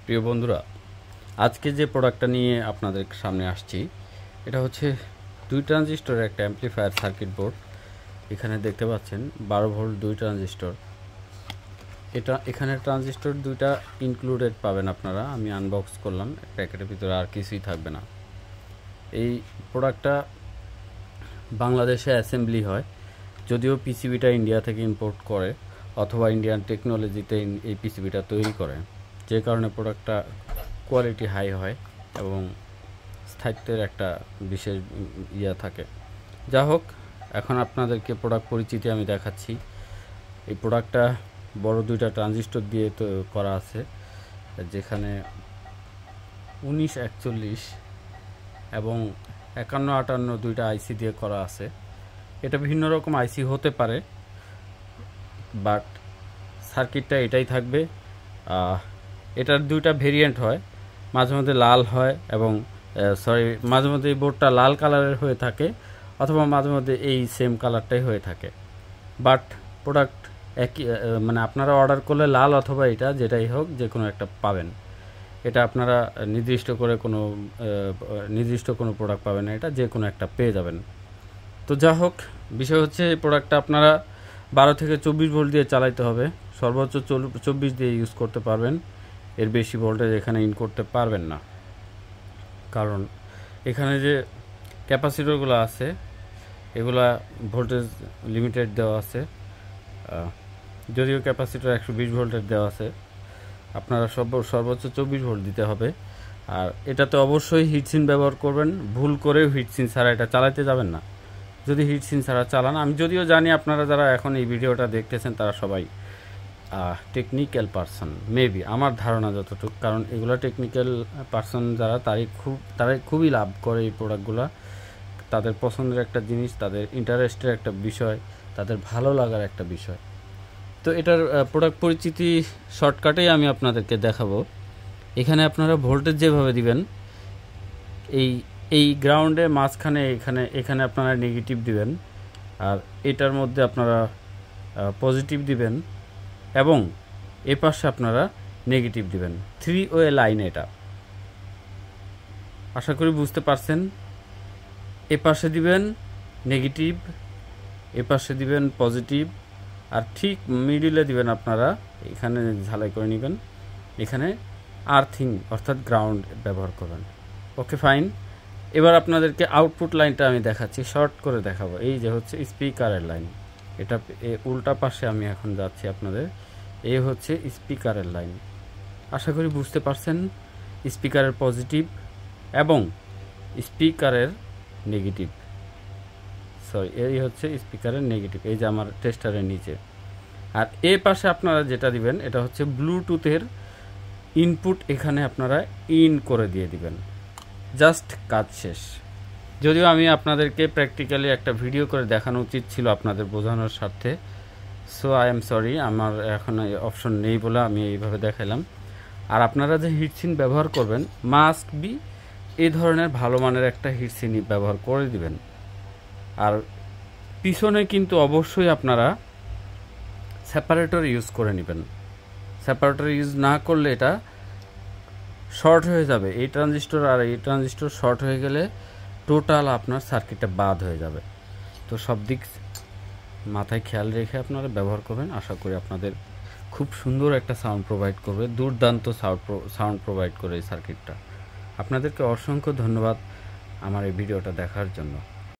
প্রিয় বন্ধুরা, আজকে যে প্রোডাক্টটা নিয়ে আপনাদের সামনে আসছি এটা হচ্ছে 2 ট্রানজিস্টরের একটা অ্যামপ্লিফায়ার সার্কিট বোর্ড। এখানে দেখতে পাচ্ছেন 12 ভোল্ট 2 ট্রানজিস্টর। এখানে ট্রানজিস্টর 2টা ইনক্লুডেড পাবেন আপনারা। আমি আনবক্স করলাম, প্যাকেটের ভিতরে আর কিছুই থাকবে না। এই প্রোডাক্টটা বাংলাদেশে অ্যাসেম্বলি হয়, যদিও পিসিবিটা ইন্ডিয়া থেকে ইম্পোর্ট করে অথবা ইন্ডিয়ান টেকনোলজিতে এই পিসিবিটা তৈরি করে, যে কারণে প্রোডাক্টটা কোয়ালিটি হাই হয় এবং স্থায়িত্বের একটা বিশেষ থাকে। যা হোক, এখন আপনাদেরকে প্রোডাক্ট পরিচিতি আমি দেখাচ্ছি। এই প্রোডাক্টটা বড় 2টা ট্রানজিস্টর দিয়ে তো করা আছে, যেখানে 1941 এবং 5158 2টা আইসি দিয়ে করা আছে। এটা বিভিন্ন রকম আইসি হতে পারে, বাট সার্কিটটা এটাই থাকবে। এটার 2টা ভেরিয়েন্ট হয়, মাঝে মধ্যে লাল হয় এবং মাঝে মধ্যে এই বোর্ডটা লাল কালারের হয়ে থাকে অথবা মাঝে মধ্যে এই সেম কালারটাই হয়ে থাকে। বাট প্রোডাক্ট একই, মানে আপনারা অর্ডার করলে লাল অথবা এটা যেটাই হোক যে কোনো একটা পাবেন। এটা আপনারা নির্দিষ্ট কোনো প্রোডাক্ট পাবেন না, এটা যে কোনো একটা পেয়ে যাবেন। তো যা হোক, বিষয় হচ্ছে এই প্রোডাক্টটা আপনারা 12 থেকে 24 ভোল্ট দিয়ে চালাইতে হবে। সর্বোচ্চ 24 দিয়ে ইউজ করতে পারবেন, এর বেশি ভোল্টেজ এখানে ইন করতে পারবেন না। কারণ এখানে যে ক্যাপাসিটরগুলো আছে এগুলা ভোল্টেজ লিমিটেড দেওয়া আছে, যদিও ক্যাপাসিটর 120 ভোল্টের দেওয়া আছে। আপনারা সর্বোচ্চ 24 ভোল্ট দিতে হবে। আর এটাতে অবশ্যই হিটসিন ব্যবহার করবেন, ভুল করেও হিটসিন ছাড়া এটা চালাতে যাবেন না। যদি হিটসিন ছাড়া চালান, আমি যদিও জানি আপনারা যারা এখন এই ভিডিওটা দেখতেছেন তারা সবাই টেকনিক্যাল পারসন, মেবি আমার ধারণা যতটুকু, কারণ এগুলো টেকনিক্যাল পারসন যারা তারাই খুবই লাভ করে এই প্রোডাক্টগুলো। তাদের পছন্দের একটা জিনিস, তাদের ইন্টারেস্টের একটা বিষয়, তাদের ভালো লাগার একটা বিষয়। তো এটার প্রোডাক্ট পরিচিতি শর্টকাটেই আমি আপনাদেরকে দেখাবো। এখানে আপনারা ভোল্টেজ যেভাবে দিবেন, এই গ্রাউন্ডের মাঝখানে এখানে আপনারা নেগেটিভ দিবেন, আর এটার মধ্যে আপনারা পজিটিভ দিবেন এবং এ পাশে আপনারা নেগেটিভ দিবেন। 3 ওয়ে লাইন এটা, আশা করি বুঝতে পারছেন। এ পাশে দিবেন নেগেটিভ, এ পাশে দিবেন পজিটিভ, আর ঠিক মিডিলে দিবেন আপনারা, এখানে ঝালাই করে নেবেন, এখানে আর্থিং অর্থাৎ গ্রাউন্ড ব্যবহার করবেন। ওকে, ফাইন। এবার আপনাদেরকে আউটপুট লাইনটা আমি দেখাচ্ছি, শর্ট করে দেখাবো। এই যে হচ্ছে স্পিকারের লাইন, এটা উল্টা পাশে আমি এখন যাচ্ছি আপনাদের। এই হচ্ছে স্পিকারের লাইন, আশা করি বুঝতে পারছেন। স্পিকারের পজিটিভ এবং স্পিকারের নেগেটিভ, এই হচ্ছে স্পিকারের নেগেটিভ, এই যে আমার টেস্টারের নিচে। আর এই পাশে আপনারা যেটা দিবেন এটা হচ্ছে ব্লুটুথের ইনপুট, এখানে আপনারা ইন করে দিয়ে দিবেন। জাস্ট কাজ শেষ। যদিও আমি আপনাদেরকে প্র্যাকটিক্যালি একটা ভিডিও করে দেখানো উচিত ছিল আপনাদের বোঝানোর স্বার্থে, সো আই এম সরি, আমার এখন অপশন নেই বলে আমি এইভাবে দেখালাম। আর আপনারা যে হিটসিন ব্যবহার করবেন, মাস্ট বি এই ধরনের ভালো মানের একটা হিটসিন ব্যবহার করে দিবেন। আর পিছনে কিন্তু অবশ্যই আপনারা সেপারেটর ইউজ করে নেবেন। সেপারেটর ইউজ না করলে এটা শর্ট হয়ে যাবে। এই ট্রানজিস্টর আর এই ট্রানজিস্টর শর্ট হয়ে গেলে টোটাল আপনার সার্কিটটা বাদ হয়ে যাবে। তো সব দিক মাথায় খেয়াল রেখে আপনারা ব্যবহার করবেন। আশা করি আপনাদের খুব সুন্দর একটা সাউন্ড প্রোভাইড করবে, দুর্দান্ত সাউন্ড প্রোভাইড করে এই সার্কিটটা। আপনাদেরকে অসংখ্য ধন্যবাদ আমার এই ভিডিওটা দেখার জন্য।